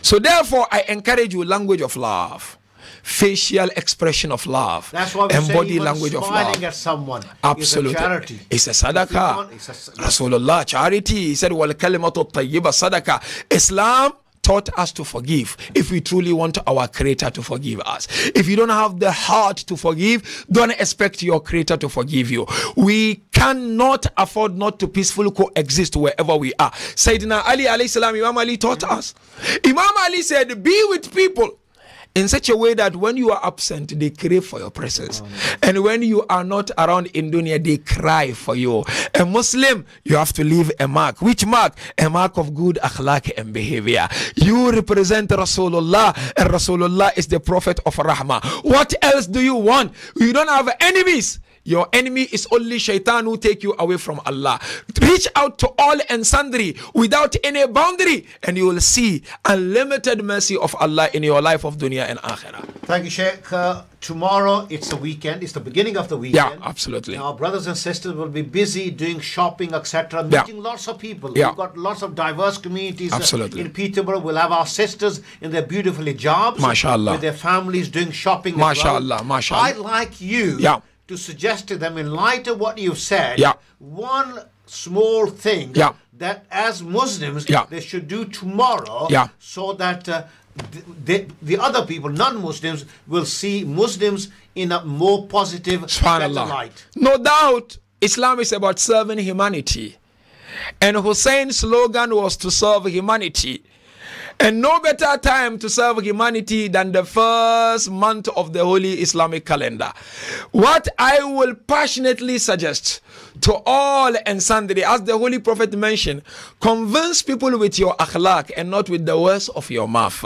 So therefore, I encourage you, language of love. facial expression of love, that's why we and say body even language of smiling love. at someone Absolutely. is a charity. It's a sadaqah. Rasulullah, charity. He said, wal kalimatu tayyiba sadaqah. Islam taught us to forgive if we truly want our Creator to forgive us. If you don't have the heart to forgive, don't expect your Creator to forgive you. We cannot afford not to peacefully coexist wherever we are. Sayyidina Ali alayhi salam, Imam Ali taught us. Imam Ali said, be with people in such a way that when you are absent, they crave for your presence. And when you are not around in dunya, they cry for you. A Muslim, you have to leave a mark. Which mark? A mark of good akhlaq and behavior. You represent Rasulullah, and Rasulullah is the Prophet of Rahmah. What else do you want? You don't have enemies. Your enemy is only shaitan who take you away from Allah. Reach out to all and sundry without any boundary, and you will see unlimited mercy of Allah in your life of dunya and akhirah. Thank you, Sheikh. Tomorrow it's the weekend. It's the beginning of the weekend. Yeah, absolutely. Our brothers and sisters will be busy doing shopping, etc., meeting lots of people. Yeah. We've got lots of diverse communities Absolutely. in Peterborough. We'll have our sisters in their beautiful hijabs, MashaAllah. with their families doing shopping. MashaAllah, MashaAllah. I'd like you to suggest to them, in light of what you've said, one small thing that as Muslims they should do tomorrow, so that the other people, non-Muslims, will see Muslims in a more positive, better light. No doubt, Islam is about serving humanity. And Hussein's slogan was to serve humanity. And no better time to serve humanity than the first month of the Holy Islamic calendar. What I will passionately suggest to all and sundry, as the Holy Prophet mentioned, convince people with your akhlaq and not with the words of your mouth.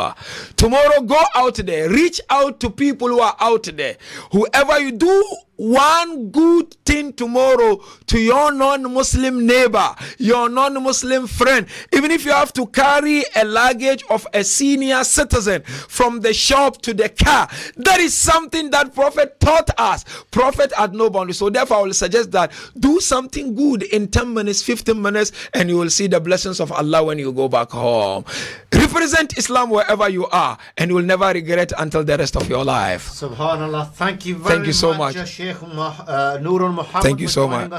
Tomorrow, go out there, reach out to people who are out there. Whoever you do one good thing tomorrow to your non-Muslim neighbor, your non-Muslim friend, even if you have to carry a luggage of a senior citizen from the shop to the car, that is something that Prophet taught us. Prophet had no boundaries. So therefore I will suggest that do something good in 10 minutes, 15 minutes, and you will see the blessings of Allah when you go back home. Represent Islam wherever you are, and you will never regret until the rest of your life. Subhanallah. Thank you very so much. Sheikh Nurul Muhammad. Thank you so much.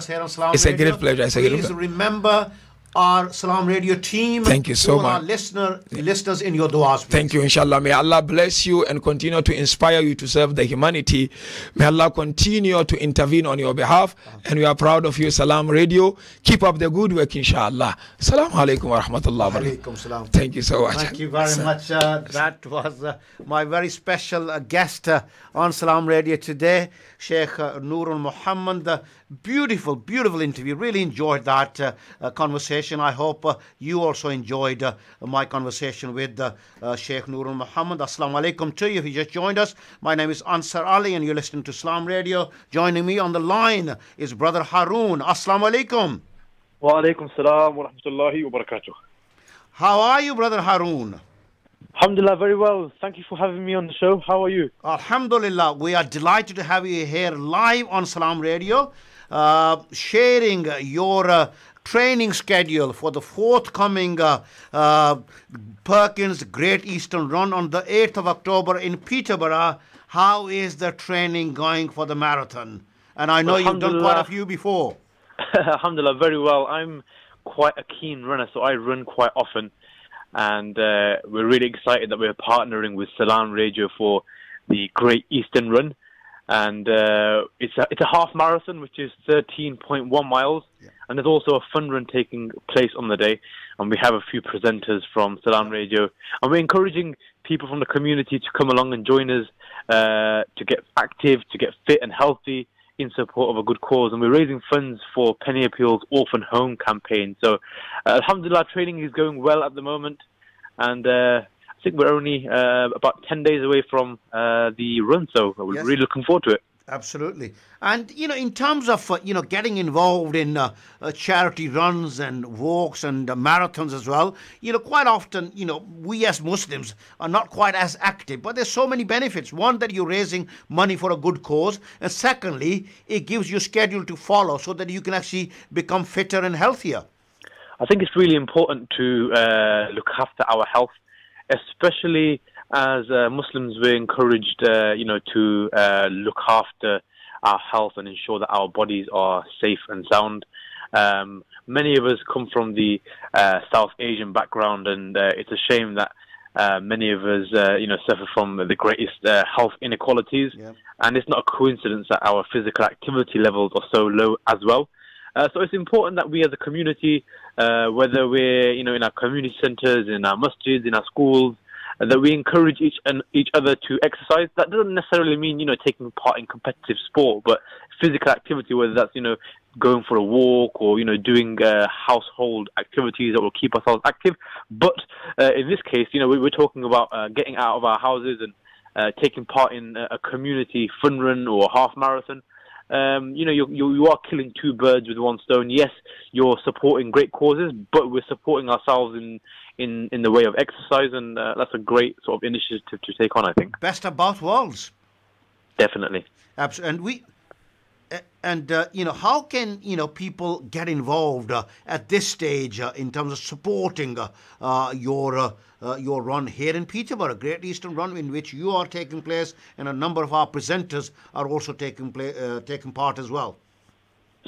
It's a great pleasure. Please remember our Salaam Radio team. Thank you so much. Our listeners in your du'as. Thank you, inshallah. May Allah bless you and continue to inspire you to serve the humanity. May Allah continue to intervene on your behalf. And we are proud of you, Salaam Radio. Keep up the good work, inshallah. Assalamu alaikum wa rahmatullah wa barakatuh. Thank you so much. Thank you very much. That was my very special guest on Salaam Radio today, Sheikh Nurul Muhammad. Beautiful, beautiful interview. Really enjoyed that conversation. I hope you also enjoyed my conversation with Sheikh Nurul Muhammad. Assalamu alaikum to you if you just joined us. My name is Ansar Ali and you're listening to Salaam Radio. Joining me on the line is Brother Haroon. Assalamu alaikum. Wa alaikum salam wa rahmatullahi wa barakatuh. How are you, Brother Haroon? Alhamdulillah, very well. Thank you for having me on the show. How are you? Alhamdulillah. We are delighted to have you here live on Salaam Radio, sharing your training schedule for the forthcoming Perkins Great Eastern Run on the 8th of October in Peterborough. How is the training going for the marathon? And I know you've done quite a few before. Alhamdulillah, very well. I'm quite a keen runner, so I run quite often. And we're really excited that we're partnering with Salaam Radio for the Great Eastern Run. And it's a half marathon, which is 13.1 miles. Yeah. And there's also a fun run taking place on the day. And we have a few presenters from Salaam Radio. And we're encouraging people from the community to come along and join us to get active, to get fit and healthy in support of a good cause. And we're raising funds for Penny Appeal's Orphan Home campaign. So, alhamdulillah, training is going well at the moment. And I think we're only about 10 days away from the run. So we're really looking forward to it. Absolutely. And, you know, in terms of, getting involved in charity runs and walks and marathons as well, quite often, we as Muslims are not quite as active, but there's so many benefits. One, that you're raising money for a good cause. And secondly, it gives you a schedule to follow so that you can actually become fitter and healthier. I think it's really important to look after our health, especially as Muslims, we're encouraged, to look after our health and ensure that our bodies are safe and sound. Many of us come from the South Asian background, and it's a shame that many of us, suffer from the greatest health inequalities. Yeah. And it's not a coincidence that our physical activity levels are so low as well. So it's important that we as a community, whether we're, in our community centres, in our masjids, in our schools, that we encourage each other to exercise. That doesn't necessarily mean, taking part in competitive sport, but physical activity, whether that's, going for a walk or, doing household activities that will keep ourselves active. But in this case, we're talking about getting out of our houses and taking part in a community fun run or half marathon. You are killing two birds with one stone. Yes, you're supporting great causes, but we're supporting ourselves in the way of exercise, and that's a great sort of initiative to take on, I think. Best of both worlds. Definitely. Absolutely. And how can people get involved at this stage in terms of supporting your run here in Peterborough, Great Eastern Run, in which you are taking place, and a number of our presenters are also taking part as well?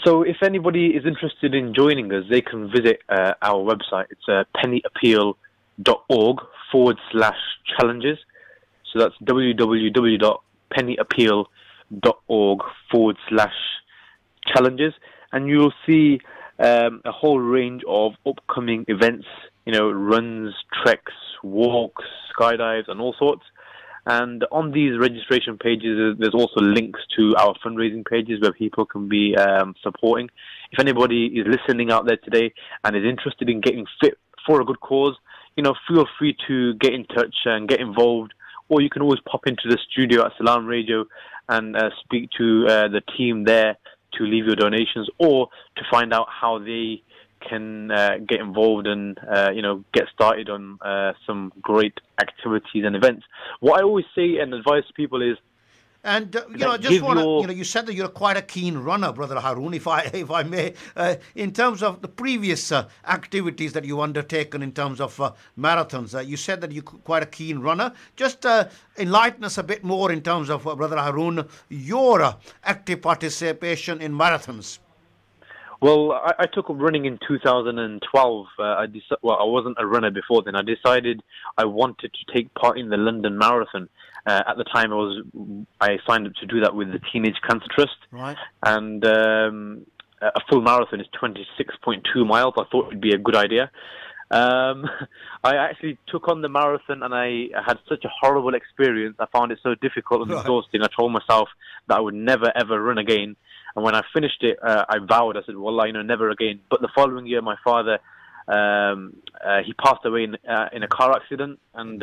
So if anybody is interested in joining us, they can visit our website. It's pennyappeal.org/challenges. So that's www.pennyappeal.org/challenges. And you'll see a whole range of upcoming events, runs, treks, walks, skydives, and all sorts. And on these registration pages, there's also links to our fundraising pages where people can be supporting. If anybody is listening out there today and is interested in getting fit for a good cause, feel free to get in touch and get involved. Or you can always pop into the studio at Salaam Radio and speak to the team there to leave your donations, or to find out how they can get involved and get started on some great activities and events. What I always say and advise people is, and I just want to, you said that you're quite a keen runner, Brother Haroon, if I may. In terms of the previous activities that you've undertaken in terms of marathons, you said that you're quite a keen runner. Just enlighten us a bit more in terms of, Brother Haroon, your active participation in marathons. Well, I took up running in 2012. I wasn't a runner before then. I decided I wanted to take part in the London Marathon. At the time, I signed up to do that with the Teenage Cancer Trust. Right. And a full marathon is 26.2 miles. I thought it would be a good idea. I actually took on the marathon, and I had such a horrible experience. I found it so difficult and exhausting. I told myself that I would never, ever run again. And when I finished it, I vowed, I said, Wallah, never again. But the following year, my father, he passed away in a car accident, and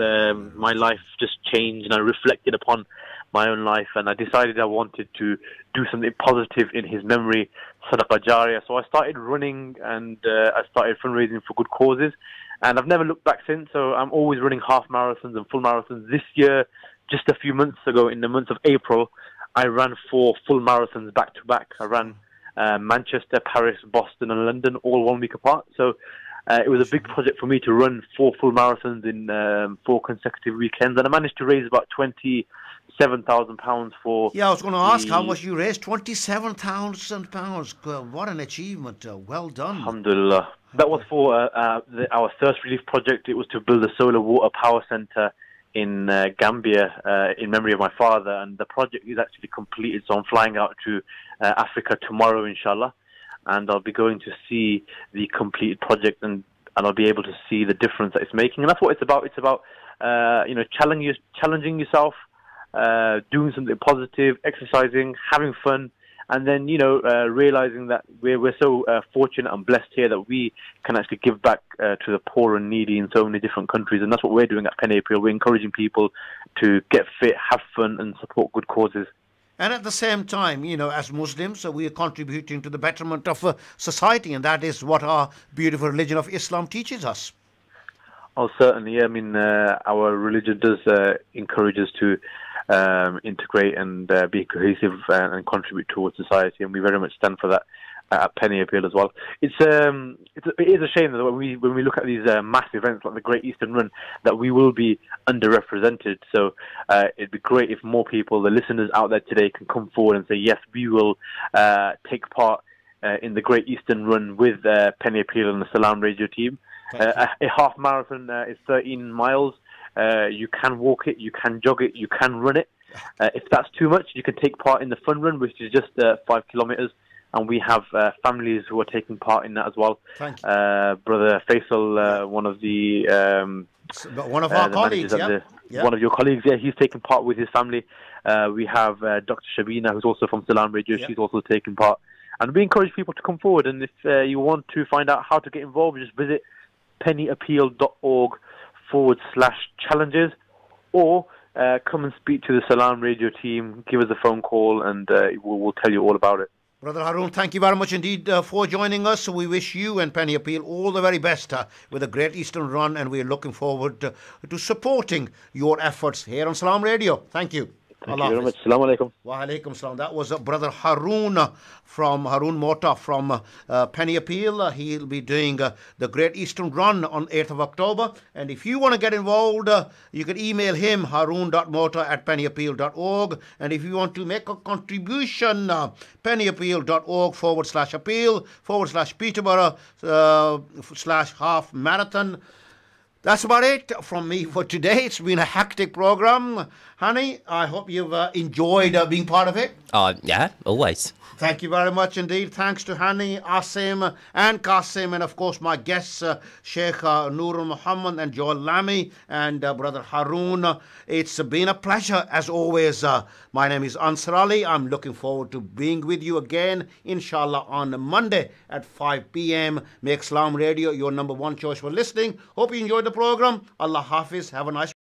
my life just changed, and I reflected upon my own life, and I decided I wanted to do something positive in his memory, Sadaqah Jariyah. So I started running, and I started fundraising for good causes, and I've never looked back since. So I'm always running half marathons and full marathons. This year, just a few months ago, in the month of April, I ran 4 full marathons back to back. I ran Manchester, Paris, Boston, and London all 1 week apart. So it was a big project for me to run 4 full marathons in 4 consecutive weekends, and I managed to raise about £27,000 for. Yeah, I was going to ask how much you raised. £27,000. What an achievement! Well done. Alhamdulillah. That was for our thirst relief project. It was to build a solar water power centre in Gambia in memory of my father, and the project is actually completed. So I'm flying out to Africa tomorrow, inshallah, and I'll be going to see the completed project, and I'll be able to see the difference that it's making. And that's what it's about. It's about challenging yourself, doing something positive, exercising, having fun, and then realizing that we're so fortunate and blessed here that we can actually give back to the poor and needy in so many different countries. And that's what we're doing at Penny Appeal. We're encouraging people to get fit, have fun, and support good causes. And at the same time, as Muslims, we are contributing to the betterment of society, and that is what our beautiful religion of Islam teaches us. Oh, certainly. I mean, our religion does encourage us to integrate and be cohesive and contribute towards society, and we very much stand for that. at Penny Appeal as well. It is a shame that when we look at these mass events like the Great Eastern Run, that we will be underrepresented. So it'd be great if more people, the listeners out there today, can come forward and say, yes, we will take part in the Great Eastern Run with Penny Appeal and the Salaam Radio team. A half marathon is 13 miles. You can walk it, you can jog it, you can run it. If that's too much, you can take part in the fun run, which is just 5 kilometers. And we have families who are taking part in that as well. Thank you. Brother Faisal, one of the one of our colleagues, one of your colleagues, he's taking part with his family. We have Dr. Shabina, who's also from Salaam Radio. She's also taking part. And we encourage people to come forward. And if you want to find out how to get involved, just visit pennyappeal.org/challenges, or come and speak to the Salaam Radio team. Give us a phone call, and we'll tell you all about it. Brother Haroon, thank you very much indeed for joining us. We wish you and Penny Appeal all the very best with the Great Eastern Run, and we're looking forward to supporting your efforts here on Salaam Radio. Thank you. Thank you very much. Assalamu alaikum. Wa alaikum salam. That was Brother Haroon Haroon Mota from Penny Appeal. He'll be doing the Great Eastern Run on 8th of October. And if you want to get involved, you can email him, haroon.mota@pennyappeal.org. And if you want to make a contribution, pennyappeal.org/appeal/Peterborough/half marathon. That's about it from me for today. It's been a hectic program. Honey, I hope you've enjoyed being part of it. Yeah, always. Thank you very much indeed. Thanks to Hani, Asim and Qasim, and of course my guests, Sheikh Noor Muhammad and Joel Lamy and Brother Haroon. It's been a pleasure as always. My name is Ansar Ali. I'm looking forward to being with you again, inshallah, on Monday at 5 p.m. Make Salaam Radio your number one choice for listening. Hope you enjoyed the program. Allah Hafiz. Have a nice